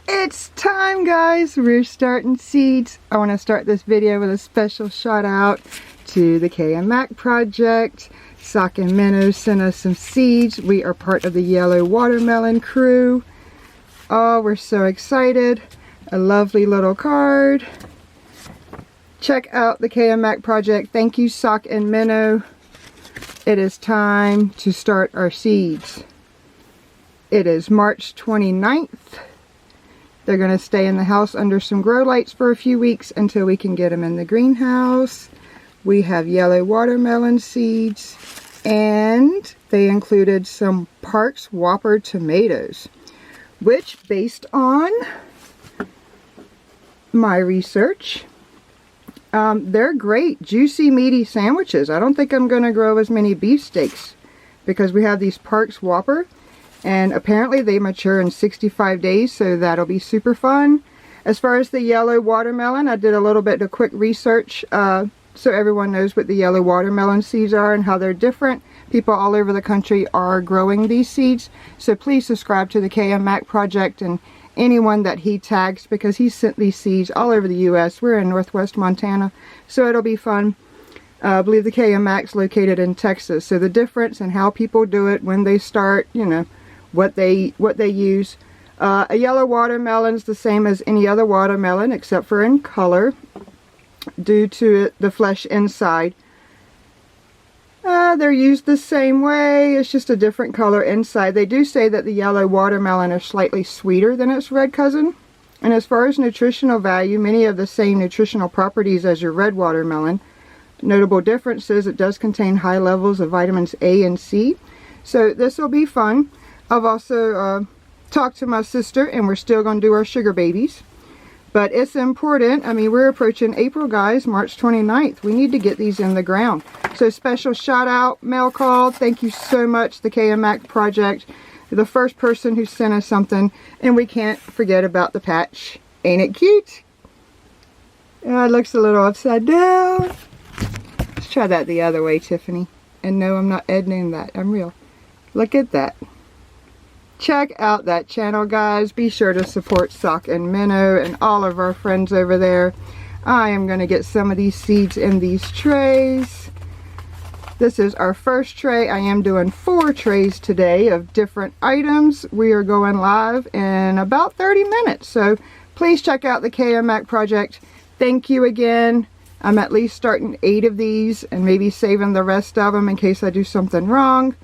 It's time, guys. We're starting seeds. I want to start this video with a special shout out to the KM Mac project. Sock and Minnow sent us some seeds. We are part of the yellow watermelon crew. Oh, we're so excited. A lovely little card. Check out the KM Mac project. Thank you, Sock and Minnow. It is time to start our seeds. It is March 29th. They're going to stay in the house under some grow lights for a few weeks until we can get them in the greenhouse. We have yellow watermelon seeds, and they included some Parks Whopper tomatoes, which, based on my research, they're great, juicy, meaty sandwiches. I don't think I'm going to grow as many beefsteaks because we have these Parks Whopper. And apparently they mature in 65 days, so that'll be super fun. As far as the yellow watermelon, I did a little bit of quick research so everyone knows what the yellow watermelon seeds are and how they're different. People all over the country are growing these seeds, so please subscribe to the KM Mac project and anyone that he tags, because he sent these seeds all over the U.S. We're in Northwest Montana, so it'll be fun. I believe the KM Mac's located in Texas, so the difference in how people do it, when they start, you know, what they use. A yellow watermelon is the same as any other watermelon except for in color due to the flesh inside. They're used the same way, it's just a different color inside. They do say that the yellow watermelon is slightly sweeter than its red cousin, and as far as nutritional value, many of the same nutritional properties as your red watermelon. Notable difference is it does contain high levels of vitamins A and C, so this will be fun. I've also talked to my sister, and we're still going to do our sugar babies. But it's important. I mean, we're approaching April, guys, March 29th. We need to get these in the ground. So special shout out, mail call. Thank you so much, the KM Mac project. The first person who sent us something. And we can't forget about the patch. Ain't it cute? It looks a little upside down. Let's try that the other way, Tiffany. And no, I'm not editing that. I'm real. Look at that. Check out that channel, guys. Be sure to support Sock and Minnow and all of our friends over there. I am going to get some of these seeds in these trays. This is our first tray. I am doing 4 trays today of different items. We are going live in about 30 minutes. So please check out the KM Mac project. Thank you again. I'm at least starting 8 of these and maybe saving the rest of them in case I do something wrong.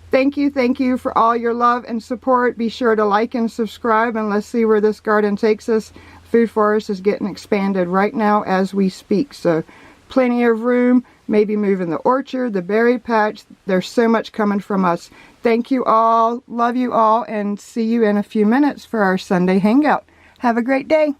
Thank you for all your love and support. Be sure to like and subscribe, and let's see where this garden takes us. Food Forest is getting expanded right now as we speak, so plenty of room. Maybe moving the orchard, the berry patch. There's so much coming from us. Thank you all. Love you all, and see you in a few minutes for our Sunday hangout. Have a great day.